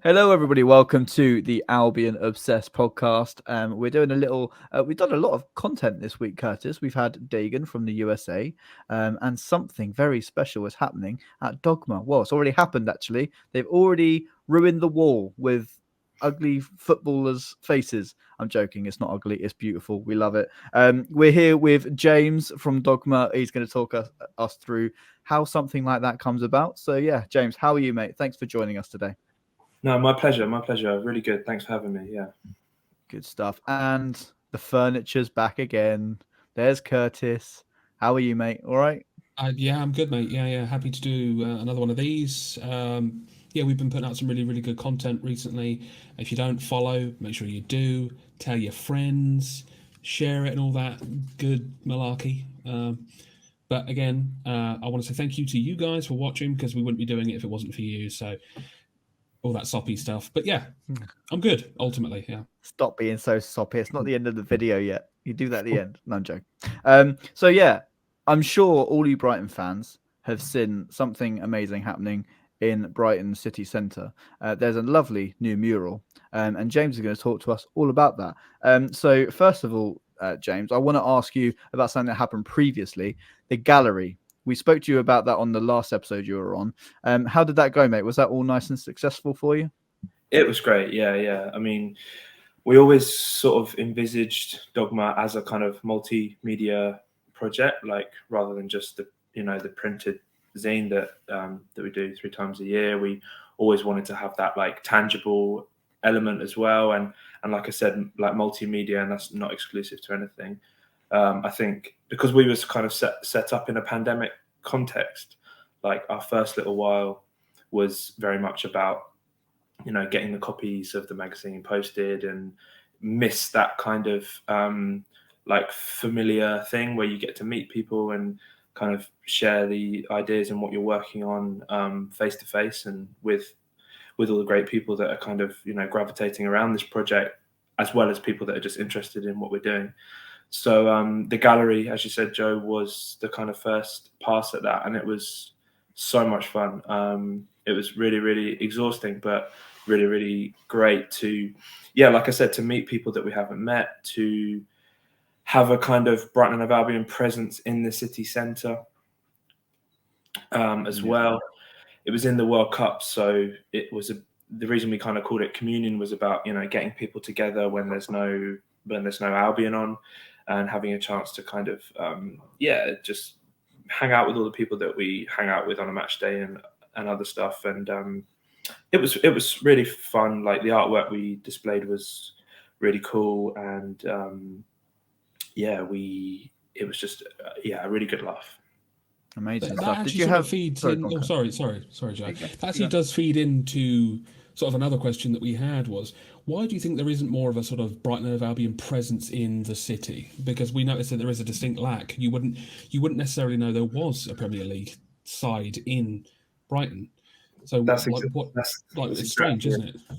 Hello, everybody. Welcome to the Albion Obsessed podcast. We're doing a little. We've done a lot of content this week, Curtis. We've had Dagan from the USA, and something very special is happening at Dogma. Well, it's already happened. Actually, they've already ruined the wall with ugly footballers' faces. I'm joking. It's not ugly. It's beautiful. We love it. We're here with James from Dogma. He's going to talk us through how something like that comes about. So, yeah, James, how are you, mate? Thanks for joining us today. No, my pleasure. My pleasure. Really good. Thanks for having me. Yeah. Good stuff. And the furniture's back again. There's Curtis. How are you, mate? All right? Yeah, I'm good, mate. Yeah. Happy to do another one of these. Yeah, we've been putting out some really, really good content recently. If you don't follow, make sure you do. Tell your friends, share it, and all that good malarkey. But again, I want to say thank you to you guys for watching because we wouldn't be doing it if it wasn't for you. So all that soppy stuff. But yeah, I'm good ultimately. Yeah. Stop being so soppy. It's not the end of the video yet. You do that at the end. No, I'm joking. So, yeah, I'm sure all you Brighton fans have seen something amazing happening in Brighton city centre. There's a lovely new mural, and James is going to talk to us all about that. So, first of all, James, I want to ask you about something that happened previously, the gallery. We spoke to you about that on the last episode you were on. How did that go, mate? Was that all nice and successful for you? It was great. Yeah. I mean, we always sort of envisaged Dogma as a kind of multimedia project, like rather than just the printed zine that we do 3 times a year. We always wanted to have that like tangible element as well, and like I said, like multimedia, and that's not exclusive to anything. I think because we was kind of set up in a pandemic context, like our first little while was very much about getting the copies of the magazine posted, and miss that kind of like familiar thing where you get to meet people and kind of share the ideas and what you're working on face to face, and with all the great people that are kind of gravitating around this project, as well as people that are just interested in what we're doing. So the gallery, as you said, Joe, was the kind of first pass at that, and it was so much fun. It was really, really exhausting, but really, really great to, yeah, like I said, to meet people that we haven't met, to have a kind of Brighton and Albion presence in the city centre as well. It was in the World Cup, so it was the reason we kind of called it communion was about getting people together when there's no Albion on, and having a chance to kind of just hang out with all the people that we hang out with on a match day and other stuff. And it was really fun. Like the artwork we displayed was really cool, and it was just a really good laugh. Amazing That stuff. Did actually you sort of have? feeds Sorry, in. go on, Oh, Kurt. sorry, Joe. Okay. That actually does feed into sort of another question that we had was why do you think there isn't more of a sort of Brighton and Albion presence in the city? Because we noticed that there is a distinct lack. You wouldn't necessarily know there was a Premier League side in Brighton. So That's like exa- what like that's it's strange, exactly it. isn't it?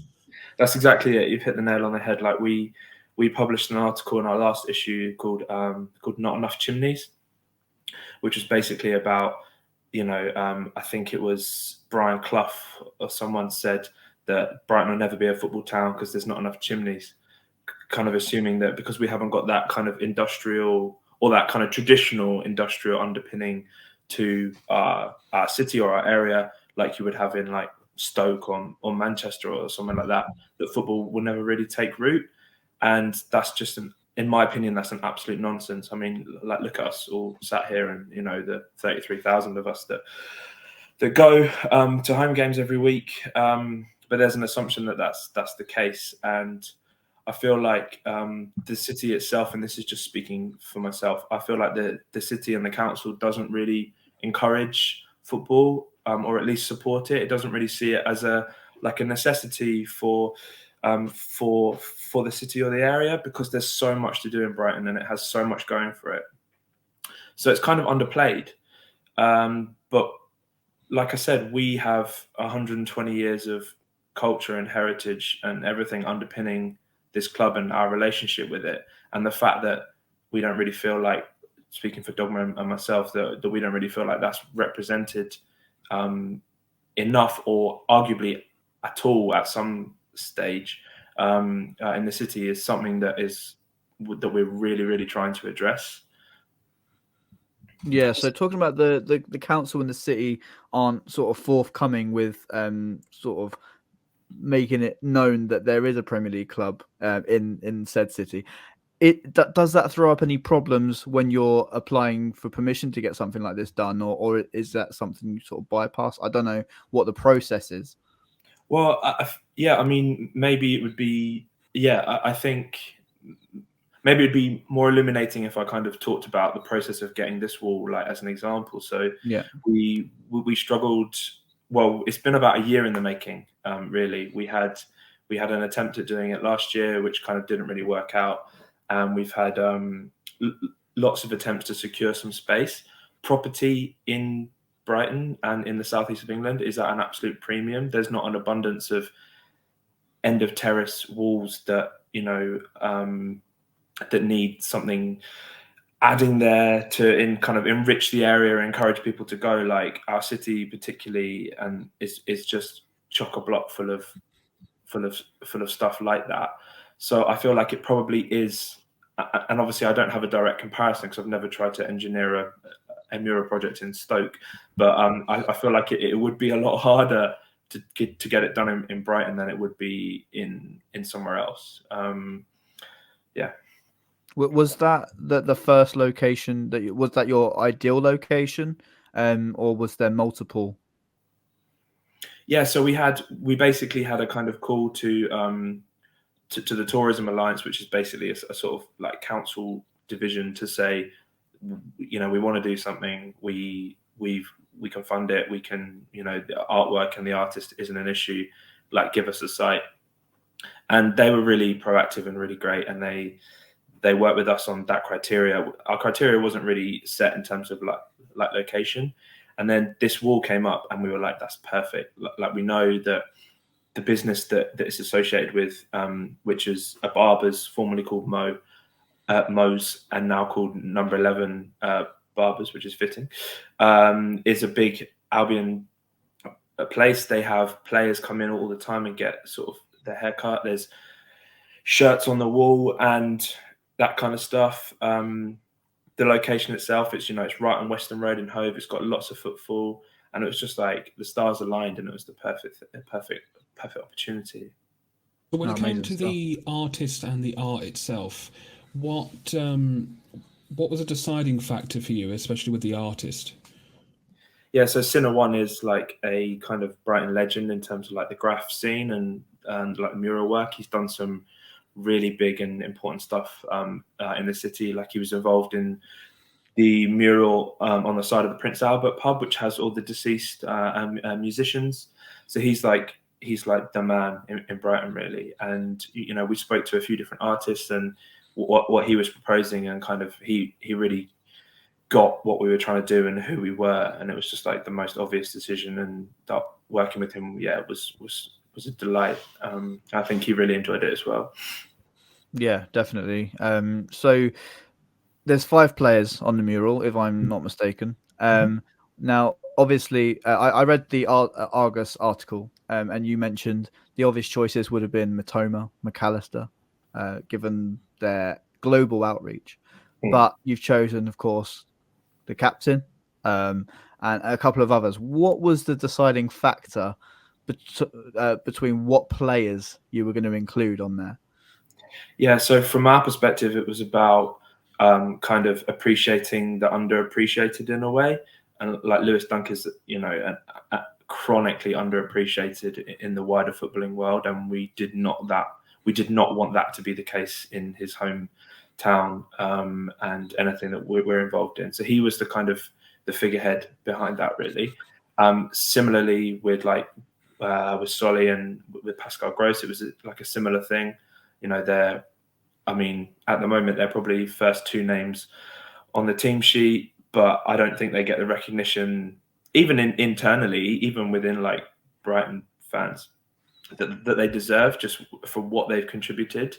That's exactly it. You've hit the nail on the head. Like we published an article in our last issue called "Not Enough Chimneys," which was basically about I think it was Brian Clough or someone said that Brighton will never be a football town because there's not enough chimneys, kind of assuming that because we haven't got that kind of industrial or that kind of traditional industrial underpinning to our city or our area, like you would have in like Stoke or Manchester or something like that, that football will never really take root. And that's just in my opinion, that's an absolute nonsense. I mean, like look at us all sat here, and the 33,000 of us that go to home games every week. But there's an assumption that that's the case, and I feel like the city itself, and this is just speaking for myself, I feel like the city and the council doesn't really encourage football, or at least support it. It doesn't really see it as a necessity for the city or the area, because there's so much to do in Brighton and it has so much going for it. So it's kind of underplayed. But like I said, we have 120 years of culture and heritage and everything underpinning this club and our relationship with it. And the fact that we don't really feel like, speaking for Dogma and myself, that we don't really feel like that's represented enough, or arguably at all at some stage in the city is something that we're really, really trying to address. Yeah, so talking about the council and the city aren't sort of forthcoming with sort of making it known that there is a Premier League club in said city. Does that throw up any problems when you're applying for permission to get something like this done, or is that something you sort of bypass? I don't know what the process is. Well, yeah, I mean, maybe it would be, yeah, I think maybe it'd be more illuminating if I kind of talked about the process of getting this wall, like as an example. So Yeah, we struggled. Well, it's been about a year in the making. Really, we had an attempt at doing it last year, which kind of didn't really work out, and we've had lots of attempts to secure some space. Property in Brighton and in the southeast of England is at an absolute premium. There's not an abundance of end of terrace walls that that need something adding there to kind of enrich the area and encourage people to go. Like our city particularly, and is just chock a block full of stuff like that. So I feel like it probably is, and obviously I don't have a direct comparison because I've never tried to engineer a MURAL project in Stoke, but I feel like it would be a lot harder to get it done in Brighton than it would be in somewhere else. Yeah. was that the first location was that your ideal location, or was there multiple? Yeah, so we basically had a kind of call to the Tourism Alliance, which is basically a sort of like council division, to say, we want to do something. We can fund it. We can, the artwork and the artist isn't an issue. Like, give us a site. And they were really proactive and really great. And they worked with us on that criteria. Our criteria wasn't really set in terms of like location. And then this wall came up and we were like, that's perfect. Like, we know that the business that it's associated with, which is a barber's formerly called Mo's and now called Number 11 Barbers, which is fitting, is a big Albion place. They have players come in all the time and get sort of their haircut. There's shirts on the wall and that kind of stuff. The location itself, it's right on Western Road in Hove. It's got lots of footfall, and it was just like the stars aligned, and it was the perfect opportunity. But when it came to Amazing the artist and the art itself, what was a deciding factor for you, especially with the artist? Yeah, so Sinner One is like a kind of Brighton legend in terms of like the graph scene and like mural work. He's done some really big and important stuff in the city. Like, he was involved in the mural on the side of the Prince Albert pub, which has all the deceased musicians. So he's like the man in Brighton, really. And we spoke to a few different artists and what he was proposing, and kind of he really got what we were trying to do and who we were, and it was just like the most obvious decision. And that working with him, was a delight. I think he really enjoyed it as well. Yeah, definitely. So there's 5 players on the mural, if I'm not mistaken. Now, obviously, I read the Argus article, and you mentioned the obvious choices would have been Matoma, McAllister, given their global outreach. But you've chosen, of course, the captain, and a couple of others. What was the deciding factor between what players you were going to include on there? Yeah, so from our perspective, it was about kind of appreciating the underappreciated in a way. And like Lewis Dunk is, chronically underappreciated in the wider footballing world, and we did not want that to be the case in his hometown and anything that we're involved in. So he was the kind of the figurehead behind that, really. Similarly with with Solly and with Pascal Gross, it was like a similar thing. At the moment, they're probably first 2 names on the team sheet, but I don't think they get the recognition, even internally, even within like Brighton fans, that they deserve, just for what they've contributed.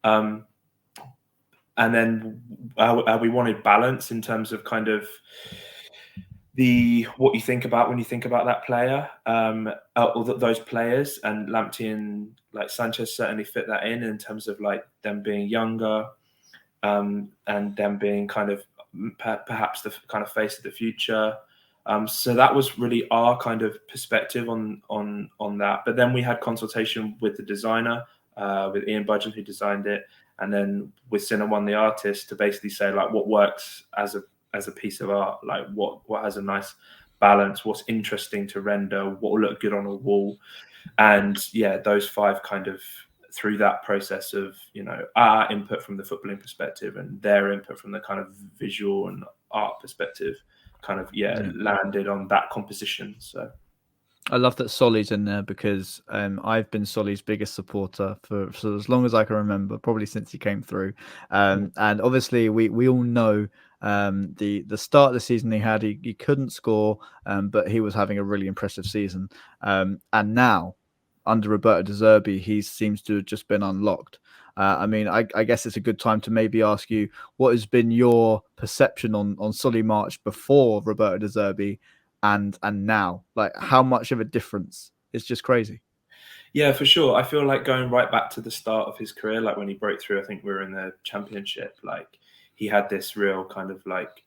And then we wanted balance in terms of kind of what you think about when you think about that player, or those players, and Lamptey and like Sanchez certainly fit that in terms of like them being younger, and them being kind of perhaps the kind of face of the future. So that was really our kind of perspective on that. But then we had consultation with the designer, with Ian Budgeon, who designed it, and then with Cinnamon, the artist, to basically say like what works as a piece of art, like what has a nice balance, what's interesting to render, what will look good on a wall. And yeah, those 5 kind of, through that process of, you know, our input from the footballing perspective and their input from the kind of visual and art perspective, kind of landed on that composition. So I love that Solly's in there, because I've been Solly's biggest supporter for as long as I can remember, probably since he came through. And obviously we all know the start of the season he had, he couldn't score, but he was having a really impressive season. And now under Roberto De Zerbi, he seems to have just been unlocked. I mean, I guess it's a good time to maybe ask you, what has been your perception on Solly March before Roberto De Zerbi and now? Like, how much of a difference? It's just crazy. Yeah, for sure. I feel like going right back to the start of his career, like when he broke through, I think we were in the Championship, like he had this real kind of like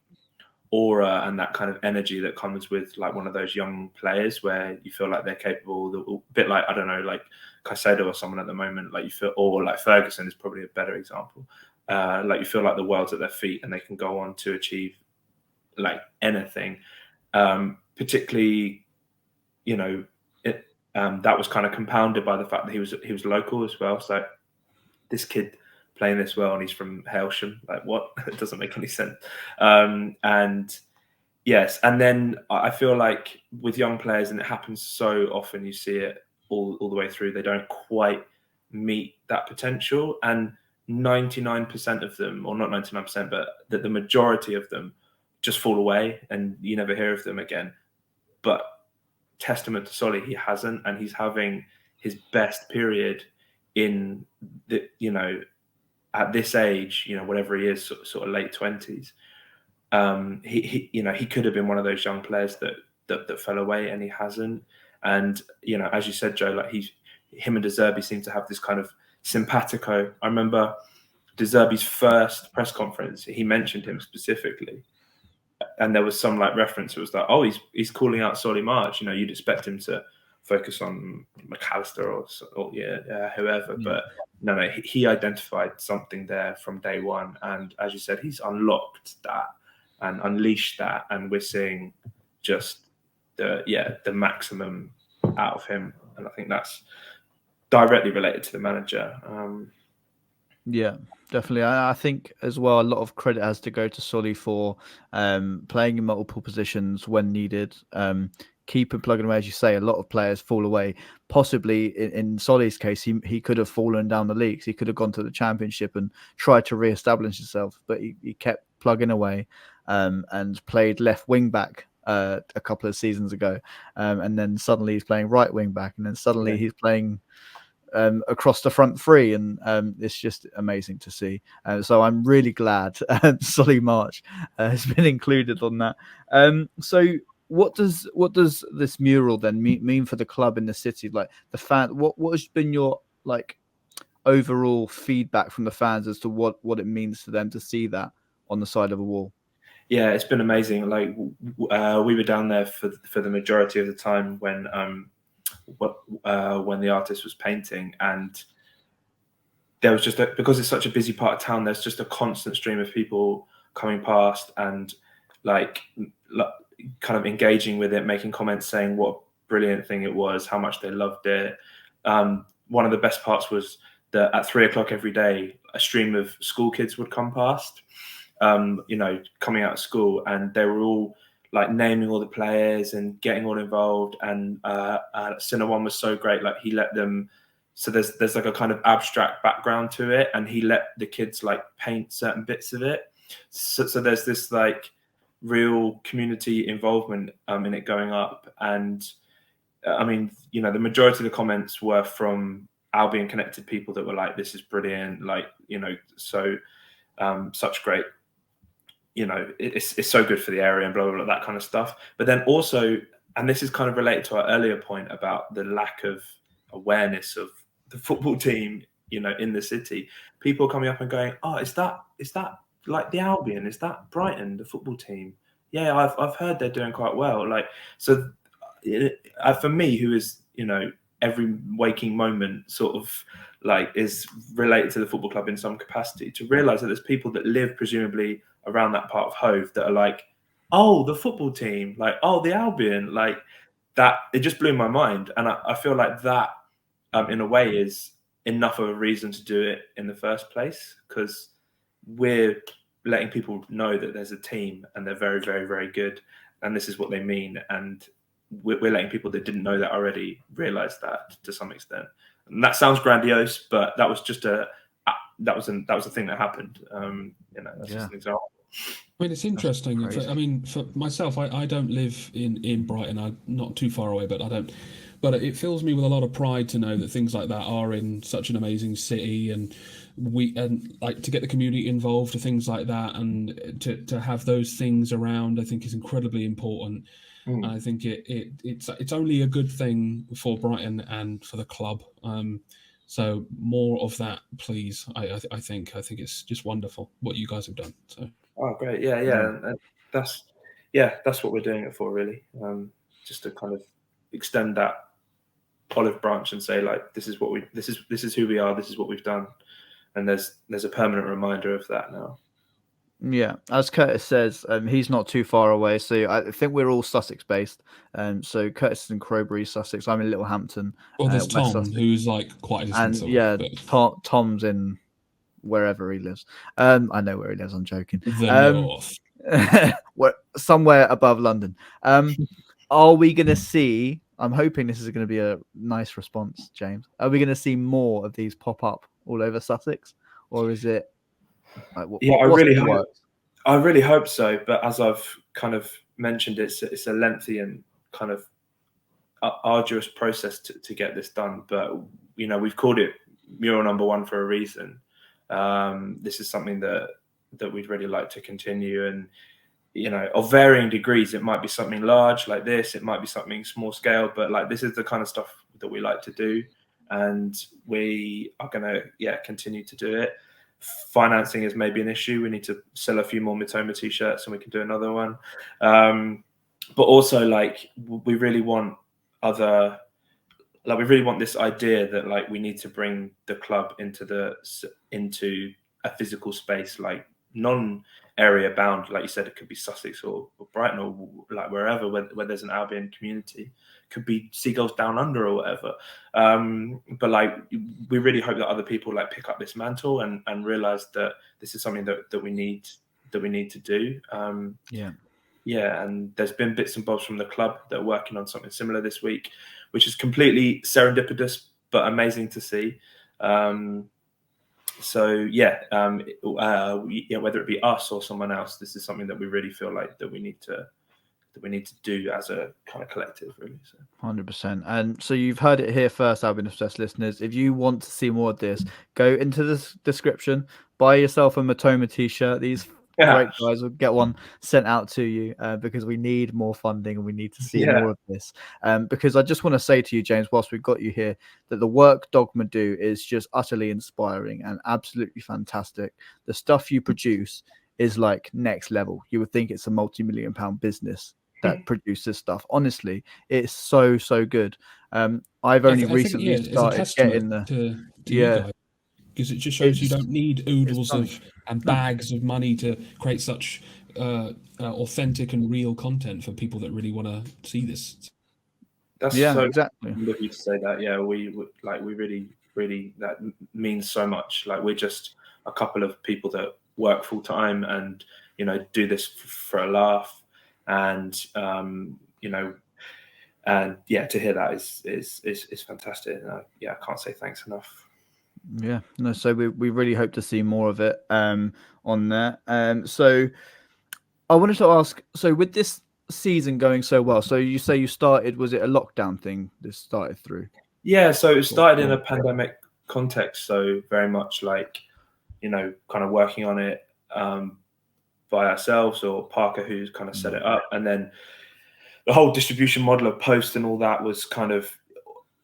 aura and that kind of energy that comes with like one of those young players where you feel like they're capable, a bit like, I don't know, like Caicedo or someone at the moment, like you feel, or like Ferguson is probably a better example. Like you feel like the world's at their feet and they can go on to achieve like anything. Particularly, you know, that was kind of compounded by the fact that he was local as well. So this kid playing this well, and he's from Hailsham, like what? It doesn't make any sense. And yes, and then I feel like with young players, and it happens so often, you see it all the way through, they don't quite meet that potential. And 99% of them, or not 99%, but the majority of them just fall away and you never hear of them again. But testament to Solly, he hasn't, and he's having his best period in the, you know, at this age, you know, whatever he is, sort of late 20s. He you know, he could have been one of those young players that fell away, and he hasn't. And you know, as you said, Joe, like him and De Zerbi seem to have this kind of simpatico. I remember De Zerbi's first press conference, he mentioned him specifically, and there was some like reference. It was like, oh, he's calling out Solly March. You know, you'd expect him to focus on McAllister or whoever, but no, he identified something there from day one, and as you said, he's unlocked that and unleashed that, and we're seeing just the maximum out of him, and I think that's directly related to the manager. Yeah, definitely. I think as well, a lot of credit has to go to Solly for playing in multiple positions when needed. Keep and plugging away, as you say. A lot of players fall away. Possibly in Solly's case, he could have fallen down the leagues. He could have gone to the Championship and tried to re-establish himself, but he kept plugging away, and played left wing back a couple of seasons ago, and then suddenly he's playing right wing back, and then suddenly he's playing across the front three, and it's just amazing to see. So I'm really glad Solly March has been included on that. So what does this mural then mean for the club in the city? Like the fan, what has been your like overall feedback from the fans as to what it means to them to see that on the side of a wall? Yeah, it's been amazing. Like we were down there for the majority of the time when the artist was painting, and there was just because it's such a busy part of town, there's just a constant stream of people coming past and like kind of engaging with it, making comments, saying what a brilliant thing it was, how much they loved it. One of the best parts was that at 3 o'clock every day, a stream of school kids would come past, you know, coming out of school, and they were all like naming all the players and getting all involved. And Cinnamon was so great. Like he let them, so there's like a kind of abstract background to it, and he let the kids like paint certain bits of it. So there's this like real community involvement in it going up. And I mean, you know, the majority of the comments were from Albion connected people that were like, this is brilliant. Like, you know, so such great you know, it's so good for the area and blah, blah, blah, that kind of stuff. But then also, and this is kind of related to our earlier point about the lack of awareness of the football team, you know, in the city. People coming up and going, oh, is that like the Albion? Is that Brighton, the football team? Yeah, I've heard they're doing quite well. Like, so for me, who is, you know, every waking moment sort of like is related to the football club in some capacity, to realize that there's people that live presumably around that part of Hove that are like, oh, the football team, like, oh, the Albion, like that. It just blew my mind. And I feel like that, in a way, is enough of a reason to do it in the first place, because we're letting people know that there's a team and they're very, very, very good. And this is what they mean. And we're letting people that didn't know that already realize that to some extent. And that sounds grandiose, but that was just a thing that happened. You know, that's just an example. I mean, it's interesting. For myself, I don't live in Brighton. I'm not too far away, but I don't. But it fills me with a lot of pride to know that things like that are in such an amazing city, and like to get the community involved to things like that, and to have those things around, I think is incredibly important. And I think it's only a good thing for Brighton and for the club. So more of that, please. I think it's just wonderful what you guys have done. So. Oh, great! Yeah. And that's what we're doing it for, really. Just to kind of extend that olive branch and say, like, this is who we are. This is what we've done, and there's a permanent reminder of that now. Yeah, as Curtis says, he's not too far away. So I think we're all Sussex based. So Curtis is in Crowbury, Sussex. I'm in Littlehampton. Well, there's West Tom, Sussex. who's like quite a distance away. Yeah, but... Tom's in wherever he lives. I know where he lives. I'm joking. The north. Somewhere above London. Are we going to see? I'm hoping this is going to be a nice response, James. Are we going to see more of these pop up all over Sussex, or is it? Like, I really hope so. But as I've kind of mentioned, it's a lengthy and kind of arduous process to get this done. But you know, we've called it mural number 1 for a reason. This is something that we'd really like to continue, and you know, of varying degrees. It might be something large like this, it might be something small scale, but like this is the kind of stuff that we like to do, and we are going to continue to do it. Financing is maybe an issue. We need to sell a few more Mitoma t-shirts and we can do another one. But also, like, we really want this idea that like we need to bring the club into a physical space, like non-area bound. Like you said, it could be Sussex or Brighton or like wherever where there's an Albion community. Could be Seagulls Down Under or whatever. But like we really hope that other people like pick up this mantle and realize that this is something that we need to do. And there's been bits and bobs from the club that are working on something similar this week, which is completely serendipitous but amazing to see. Whether it be us or someone else, this is something that we really feel like that we need to do as a kind of collective, really. 100%. And so you've heard it here first, Albion Obsessed listeners. If you want to see more of this, go into the description, buy yourself a Mitoma t-shirt. These great guys will get one sent out to you, because we need more funding and we need to see more of this. Because I just want to say to you, James, whilst we've got you here, that the work Dogma do is just utterly inspiring and absolutely fantastic. The stuff you produce is like next level. You would think it's a multi-million-pound business that produces stuff. Honestly, it's so good. I've only recently started getting to you guys, because it just shows you don't need oodles and bags of money to create such authentic and real content for people that really want to see this. That's exactly. Lucky to say that. Yeah, we really that means so much. Like we're just a couple of people that work full time and do this for a laugh. And to hear that is fantastic. I can't say thanks enough. So we really hope to see more of it on there. So I wanted to ask, so with this season going so well, so you say you started, was it a lockdown thing this started through? So it started in a pandemic context, so very much like kind of working on it by ourselves, or Parker, who's kind of set it up. And then the whole distribution model of post and all that was kind of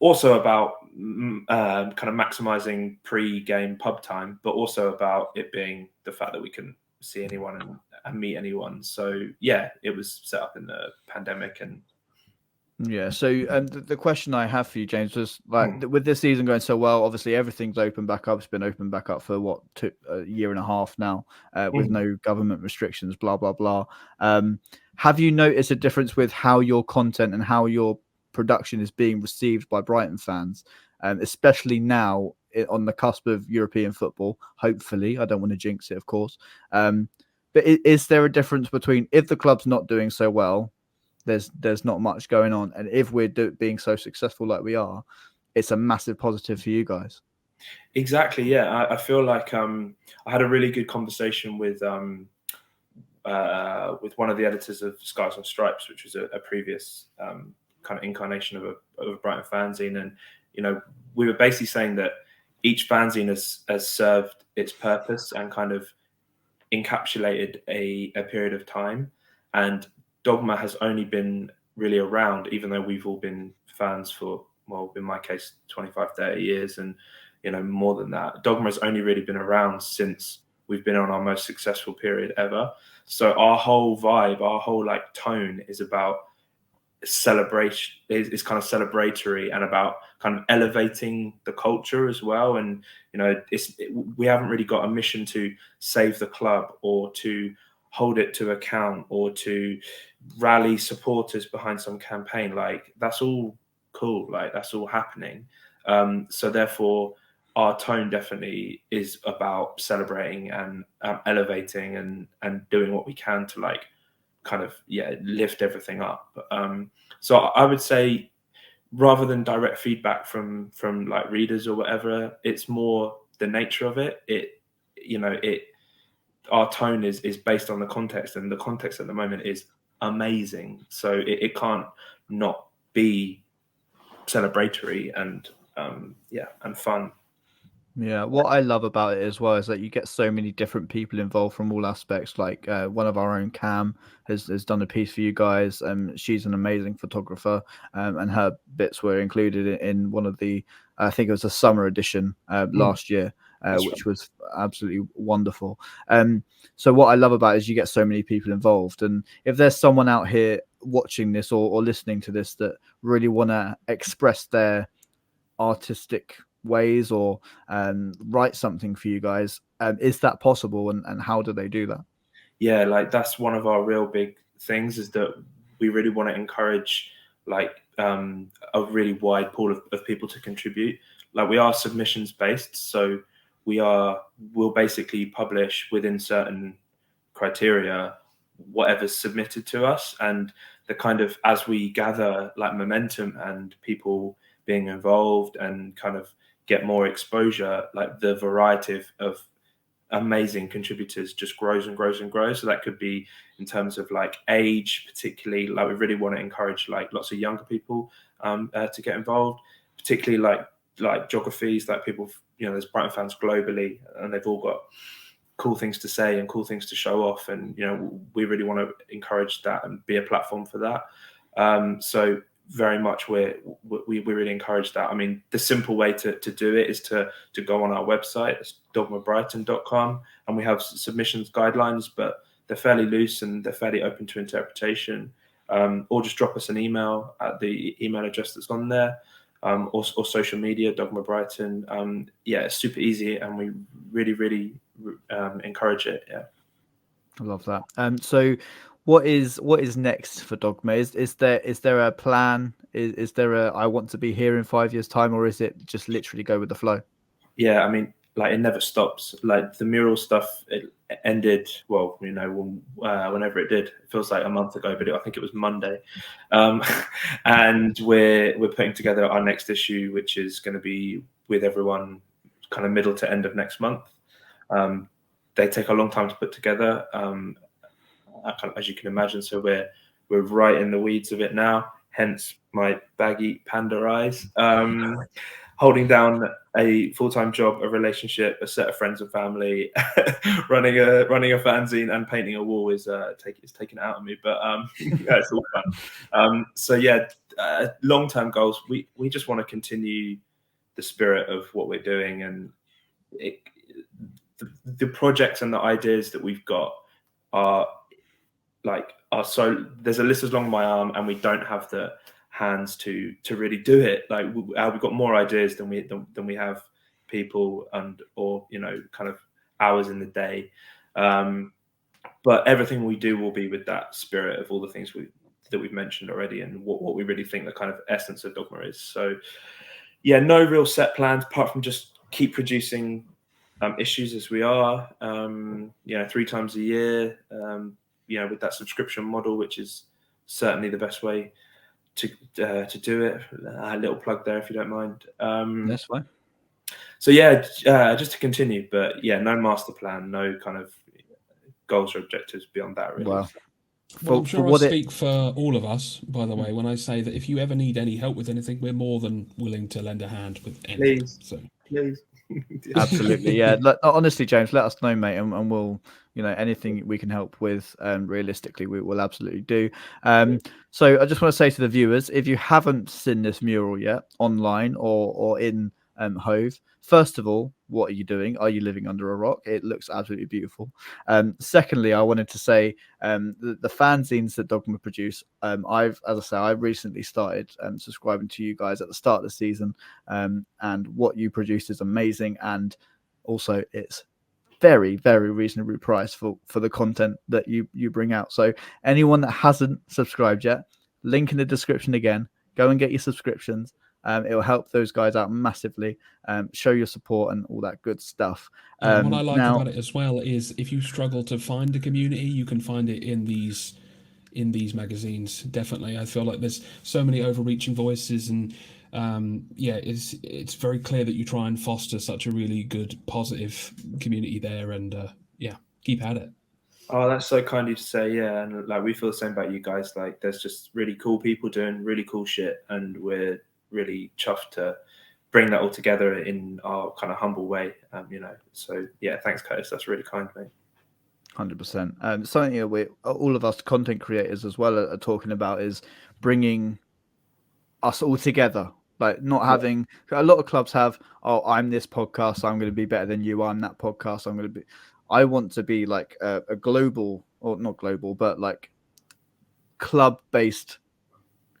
also about kind of maximizing pre-game pub time, but also about it being the fact that we can see anyone and meet anyone. So yeah, it was set up in the pandemic. And yeah, so the question I have for you, James, was like, with this season going so well, obviously everything's open back up. It's been open back up for what, a year and a half now, with no government restrictions, blah blah blah. Have you noticed a difference with how your content and how your production is being received by Brighton fans, especially now on the cusp of European football? Hopefully, I don't want to jinx it, of course. But is there a difference between, if the club's not doing so well, there's not much going on, and if we're being so successful like we are, it's a massive positive for you guys? Exactly, yeah. I feel like I had a really good conversation with one of the editors of Skies on Stripes, which was a previous kind of incarnation of a Brighton fanzine, and we were basically saying that each fanzine has served its purpose and kind of encapsulated a period of time, and Dogma has only been really around, even though we've all been fans for, well, in my case, 25, 30 years, and more than that. Dogma has only really been around since we've been on our most successful period ever. So our whole vibe, our whole like tone is about celebration, is kind of celebratory, and about kind of elevating the culture as well. And we haven't really got a mission to save the club, or to hold it to account, or to rally supporters behind some campaign. Like, that's all cool, like that's all happening. So therefore our tone definitely is about celebrating and elevating and doing what we can to like kind of lift everything up. So I would say, rather than direct feedback from like readers or whatever, it's more the nature of it. Our tone is based on the context, and the context at the moment is amazing. So it can't not be celebratory and and fun. Yeah, what I love about it as well is that you get so many different people involved from all aspects. Like one of our own, Cam, has done a piece for you guys. She's an amazing photographer, and her bits were included in one of the, I think it was a summer edition last year, which was absolutely wonderful. So what I love about it is you get so many people involved, and if there's someone out here watching this or listening to this that really want to express their artistic ways, or write something for you guys, is that possible, and how do they do that? Yeah, like that's one of our real big things, is that we really want to encourage like a really wide pool of people to contribute. Like, we are submissions based, so we'll basically publish within certain criteria whatever's submitted to us, and the kind of, as we gather like momentum and people being involved and kind of get more exposure, like the variety of amazing contributors just grows and grows and grows. So that could be in terms of like age, particularly. Like, we really want to encourage like lots of younger people to get involved, particularly like geographies, like people, there's Brighton fans globally, and they've all got cool things to say and cool things to show off, and we really want to encourage that and be a platform for that. So very much we really encourage that. I mean, the simple way to do it is to go on our website. It's dogmabrighton.com, and we have submissions guidelines, but they're fairly loose and they're fairly open to interpretation. Or just drop us an email at the email address that's on there, or social media, Dogma Brighton. It's super easy, and we really encourage it. Yeah, I love that. So what is next for Dogma? Is there a plan? Is there a, I want to be here in 5 years' time, or is it just literally go with the flow? Yeah, I mean, like, it never stops. Like, the mural stuff, it ended, well, whenever it did. It feels like a month ago, but I think it was Monday. And we're putting together our next issue, which is going to be with everyone kind of middle to end of next month. They take a long time to put together, as you can imagine. So we're right in the weeds of it now. Hence my baggy panda eyes. holding down a full-time job, a relationship, a set of friends and family, running a fanzine and painting a wall is taking it out of me. But yeah, it's all fun. So yeah, long-term goals. We just want to continue the spirit of what we're doing, and the projects and the ideas that we've got are so there's a list as long as my arm, and we don't have the hands to really do it. Like we've got more ideas than we have people or kind of hours in the day. But everything we do will be with that spirit of all the things that we've mentioned already, and what we really think the kind of essence of Dogma is. So yeah, no real set plans apart from just keep producing issues as we are, 3 times a year, with that subscription model, which is certainly the best way to do it. A little plug there, if you don't mind. That's fine. So yeah, just to continue, but yeah, no master plan, no kind of goals or objectives beyond that, really. Wow. Well, I'm sure I speak for all of us, by the way, when I say that if you ever need any help with anything, we're more than willing to lend a hand with anything. Please. Absolutely, yeah. Honestly, James, let us know, mate, and we'll, anything we can help with, realistically, we will absolutely do. So I just want to say to the viewers, if you haven't seen this mural yet, online or in Hove, first of all, what are you doing? Are you living under a rock? It looks absolutely beautiful. Secondly, I wanted to say the fanzines that Dogma produce. I've recently started subscribing to you guys at the start of the season, and what you produce is amazing, and also it's very, very reasonably priced for the content that you bring out. So anyone that hasn't subscribed yet, link in the description again. Go and get your subscriptions. It will help those guys out massively. Show your support and all that good stuff. What I like about it as well is if you struggle to find a community, you can find it in these magazines. Definitely, I feel like there's so many overreaching voices, and it's very clear that you try and foster such a really good, positive community there. And keep at it. Oh, that's so kind of you to say. Yeah, and like we feel the same about you guys. Like there's just really cool people doing really cool shit, and we're really chuffed to bring that all together in our kind of humble way. So yeah, thanks, Curtis. That's really kind, mate. 100%. Something that we all of us content creators as well are talking about is bringing us all together. Like not having a lot of clubs have, I'm this podcast, so I'm going to be better than you. I'm that podcast, I'm going to be. I want to be like a global, or not global, but like club-based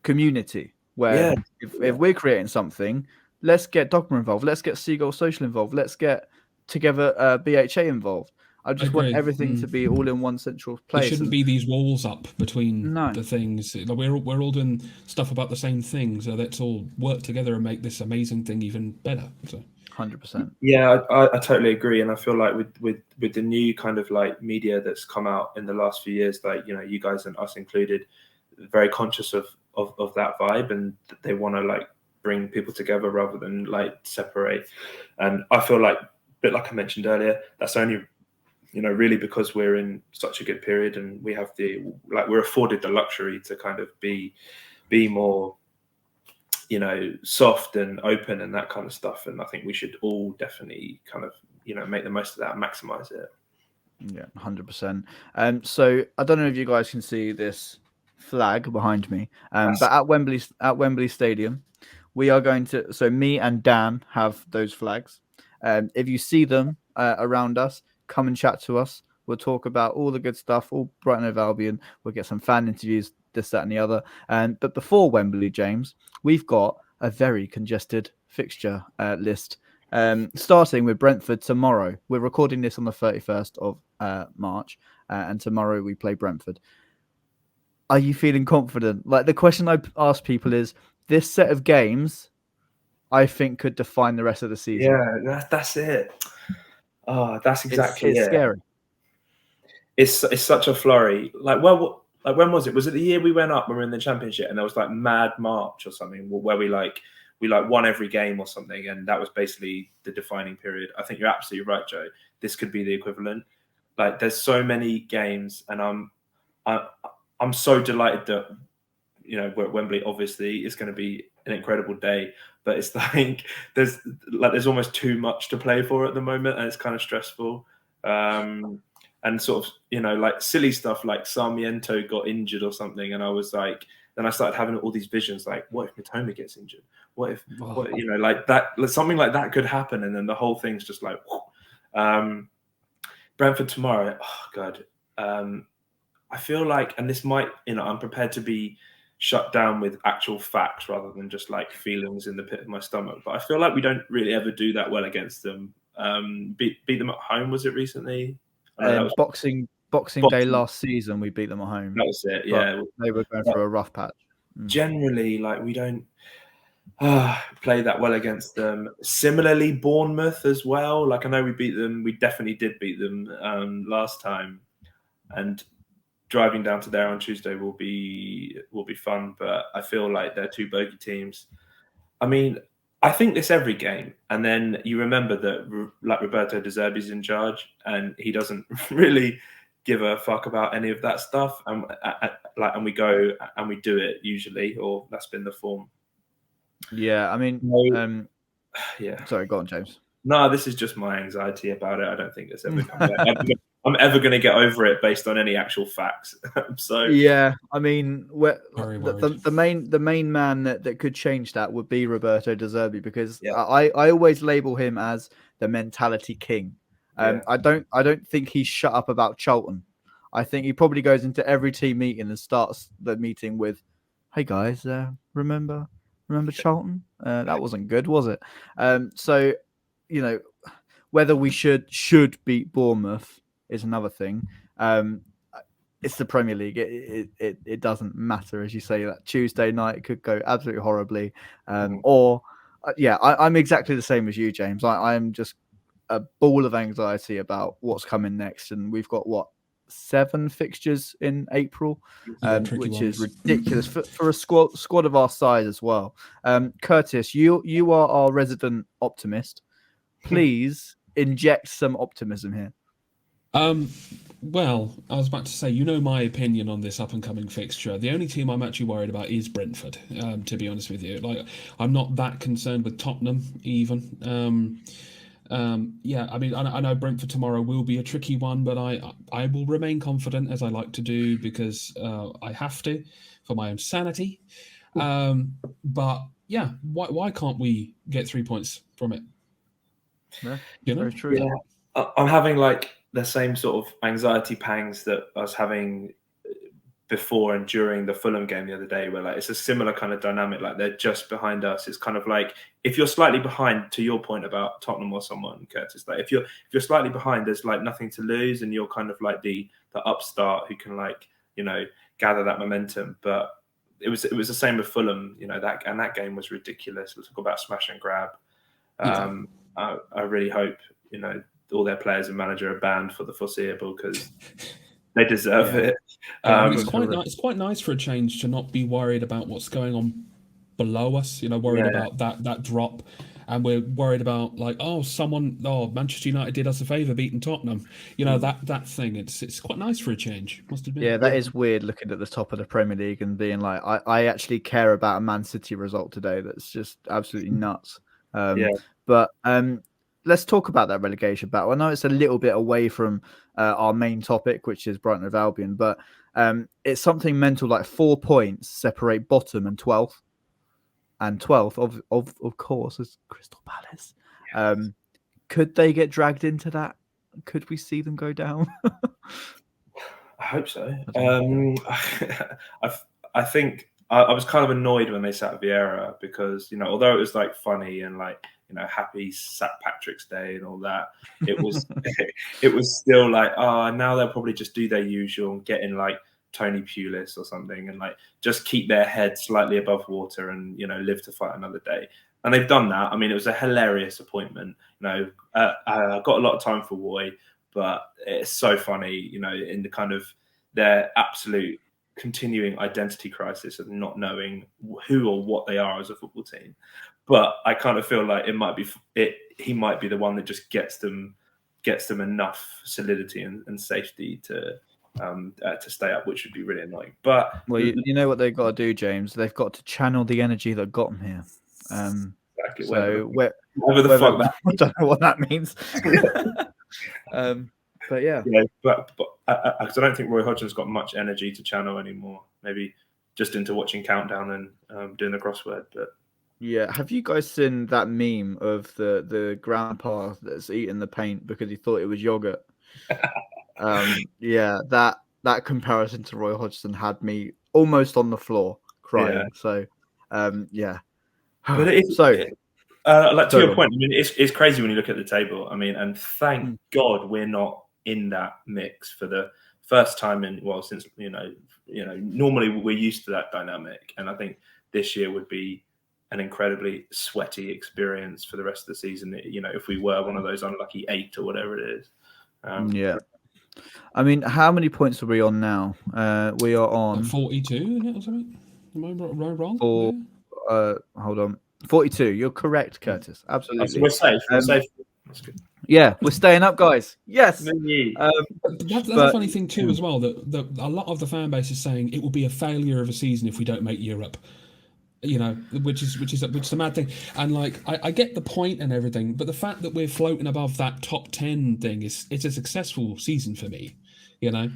community where if we're creating something, let's get Dogma involved, let's get Seagull Social involved, let's get Together BHA involved. I just want everything to be all in one central place. There shouldn't be these walls up between the things. We're all doing stuff about the same thing, so let's all work together and make this amazing thing even better. So 100%. Yeah, I totally agree, and I feel like with the new kind of like media that's come out in the last few years, like you guys and us included, very conscious of that vibe, and they want to like bring people together rather than like separate. And I feel like, a bit like I mentioned earlier, that's only really because we're in such a good period, and we have we're afforded the luxury to kind of be more soft and open and that kind of stuff. And I think we should all definitely kind of make the most of that and maximize it. Yeah, 100%. So I don't know if you guys can see this flag behind me, but at Wembley Stadium, we are going to. So me and Dan have those flags. If you see them around us, come and chat to us. We'll talk about all the good stuff, all Brighton of Albion. We'll get some fan interviews, this, that, and the other. But before Wembley, James, we've got a very congested fixture list. Starting with Brentford tomorrow. We're recording this on the 31st of March, and tomorrow we play Brentford. Are you feeling confident? Like the question I ask people is, this set of games, I think, could define the rest of the season. Yeah, that's it. Oh, that's exactly it's scary. It's such a flurry. Like, when was it? Was it the year we went up when we were in the Championship, and there was like Mad March or something where we won every game or something, and that was basically the defining period. I think you're absolutely right, Joe. This could be the equivalent. Like, there's so many games, and I'm so delighted that Wembley obviously is going to be an incredible day, but it's like there's almost too much to play for at the moment, and it's kind of stressful. And sort of, like silly stuff like Sarmiento got injured or something, and I was like, then I started having all these visions like, what if Matoma gets injured? What if, like that, something like that could happen, and then the whole thing's just like, Brentford tomorrow. Oh God, I feel like, and this might, I'm prepared to be shut down with actual facts rather than just like feelings in the pit of my stomach. But I feel like we don't really ever do that well against them. Beat them at home, was it recently? Boxing Day last season, we beat them at home. That was it, yeah. They were going through a rough patch. Generally, like, we don't play that well against them. Similarly, Bournemouth as well. Like, I know we beat them. We definitely did beat them last time. And driving down to there on Tuesday will be fun. But I feel like they're two bogey teams. I mean, I think this every game, and then you remember that like Roberto De Zerbi's in charge, and he doesn't really give a fuck about any of that stuff, and we go and we do it usually, or that's been the form. Yeah, I mean, yeah. Sorry, go on, James. No, this is just my anxiety about it. I don't think it's ever I'm ever going to get over it based on any actual facts. So yeah, I mean, the main man that could change that would be Roberto De Zerbi, because I always label him as the mentality king. I don't think he's shut up about Charlton. I think he probably goes into every team meeting and starts the meeting with, "Hey guys, remember Charlton? That wasn't good, was it?" So, whether we should beat Bournemouth is another thing. It's the Premier League. It doesn't matter, as you say. That Tuesday night could go absolutely horribly, I'm exactly the same as you, James. I'm just a ball of anxiety about what's coming next, and we've got 7 fixtures in April, which is ridiculous for a squad of our size as well. Curtis, you are our resident optimist. Please inject some optimism here. Well, I was about to say, my opinion on this up-and-coming fixture. The only team I'm actually worried about is Brentford, to be honest with you. Like, I'm not that concerned with Tottenham, even. I mean, I know Brentford tomorrow will be a tricky one, but I will remain confident, as I like to do, because I have to, for my own sanity. But, yeah, why can't we get 3 points from it? Yeah, very true. Yeah. I'm having like the same sort of anxiety pangs that I was having before and during the Fulham game the other day, where like it's a similar kind of dynamic. Like, they're just behind us. It's kind of like, if you're slightly behind, to your point about Tottenham or someone, Curtis, like if you're slightly behind, there's like nothing to lose, and you're kind of like the upstart who can, like, gather that momentum. But it was the same with Fulham, that game was ridiculous. Let's talk about smash and grab. I really hope all their players and manager are banned for the foreseeable, because they deserve it. It's quite nice for a change to not be worried about what's going on below us. Worried about that drop, and we're worried about like, Manchester United did us a favour beating Tottenham. That thing. It's quite nice for a change. Must admit. Yeah, that is weird, looking at the top of the Premier League and being like, I actually care about a Man City result today. That's just absolutely nuts. But let's talk about that relegation battle. I know it's a little bit away from our main topic, which is Brighton of Albion, but it's something mental. Like 4 points separate bottom and 12th, and 12th of course is Crystal Palace. Could they get dragged into that? Could we see them go down? I hope so. I think I was kind of annoyed when they sacked Vieira, because although it was like funny and like happy St. Patrick's Day and all that, it was it was still like, now they'll probably just do their usual and get in like Tony Pulis or something, and like just keep their head slightly above water and live to fight another day. And they've done that. I mean, it was a hilarious appointment. I got a lot of time for Woy, but it's so funny, in the kind of their absolute continuing identity crisis of not knowing who or what they are as a football team. But I kind of feel like he might be the one that just gets them enough solidity and safety to to stay up, which would be really annoying. But well, you know what they've got to do, James. They've got to channel the energy that got them here. Exactly. So whatever the fuck that I don't know what that means. But yeah, but I don't think Roy Hodgson's got much energy to channel anymore. Maybe just into watching Countdown and doing the crossword. But yeah, have you guys seen that meme of the grandpa that's eating the paint because he thought it was yogurt? Yeah, that comparison to Roy Hodgson had me almost on the floor crying. Yeah. So, yeah. But like to your point, I mean, it's crazy when you look at the table. I mean, and thank God we're not in that mix for the first time since normally we're used to that dynamic, and I think this year would be an incredibly sweaty experience for the rest of the season. You know, if we were one of those unlucky 8 or whatever it is. Yeah. I mean, how many points are we on now? We are on 42, isn't it, or something? Am I wrong? Hold on. 42. You're correct, Curtis. Absolutely. So we're safe. We're safe. That's good. Yeah, we're staying up, guys. Yes. That's a funny thing too, as well. That a lot of the fan base is saying it will be a failure of a season if we don't make Europe. You know, which is a mad thing. And like, I get the point and everything, but the fact that we're floating above that top 10 thing it's a successful season for me. You know,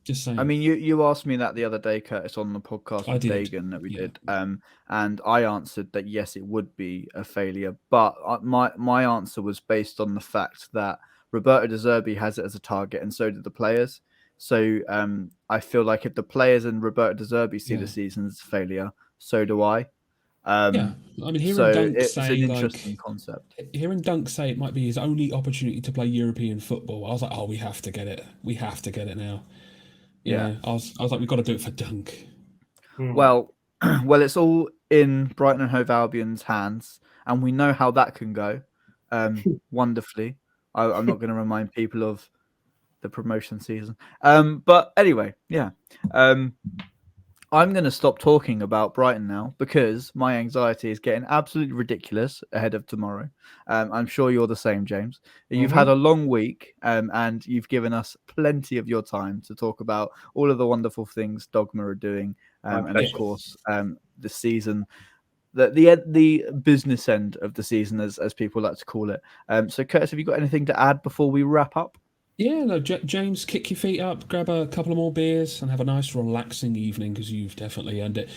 just saying. I mean, you asked me that the other day, Curtis, on the podcast with Dagan that we did, and I answered that yes, it would be a failure, but my answer was based on the fact that Roberto De Zerbi has it as a target, and so did the players. So I feel like if the players and Roberto De Zerbi see the season as a failure, so do I. I mean, hearing Dunk say an interesting concept. Hearing Dunk say it might be his only opportunity to play European football, I was like, oh, we have to get it. We have to get it now. Yeah, I was like, we've got to do it for Dunk. Well, it's all in Brighton and Hove Albion's hands, and we know how that can go. Wonderfully, I'm not going to remind people of the promotion season. But anyway, yeah. I'm going to stop talking about Brighton now because my anxiety is getting absolutely ridiculous ahead of tomorrow. I'm sure you're the same, James. You've had a long week and you've given us plenty of your time to talk about all of the wonderful things Dogma are doing. And of course, the season, the business end of the season, as people like to call it. So, Curtis, have you got anything to add before we wrap up? Yeah, no, James, kick your feet up, grab a couple of more beers, and have a nice, relaxing evening because you've definitely earned it.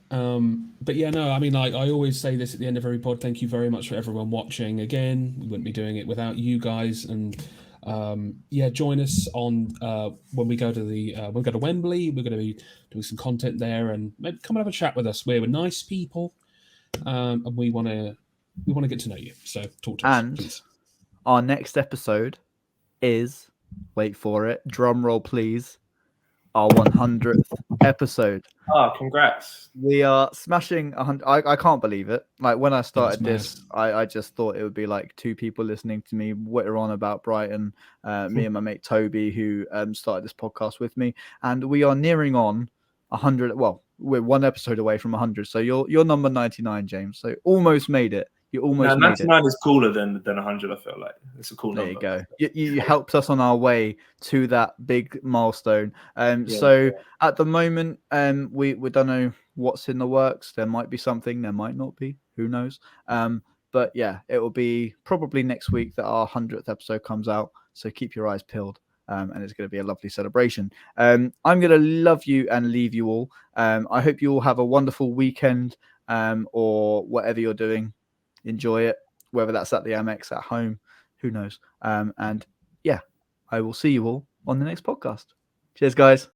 But yeah, no, I mean, like I always say this at the end of every pod. Thank you very much for everyone watching. Again, we wouldn't be doing it without you guys. And join us on when we go to Wembley. We're going to be doing some content there, and maybe come and have a chat with us. We're nice people, and we want to get to know you. So talk to us, please. Our next episode is, wait for it, drum roll please, our 100th episode. Oh, congrats. We are smashing 100. I can't believe it. Like when I started this, I just thought it would be like 2 people listening to me witter on about Brighton, me and my mate Toby, who started this podcast with me, and we are nearing on 100. Well, we're 1 episode away from 100, so you're number 99, James, so almost made it. You almost made it. 99 is cooler than 100. I feel like it's a cool number. There you go. You helped us on our way to that big milestone. So at the moment, we don't know what's in the works. There might be something. There might not be. Who knows? But yeah, it will be probably next week that our 100th episode comes out. So keep your eyes peeled. And it's going to be a lovely celebration. I'm going to love you and leave you all. I hope you all have a wonderful weekend or whatever you're doing. Enjoy it, whether that's at the Amex, at home, who knows. And yeah, I will see you all on the next podcast. Cheers, guys.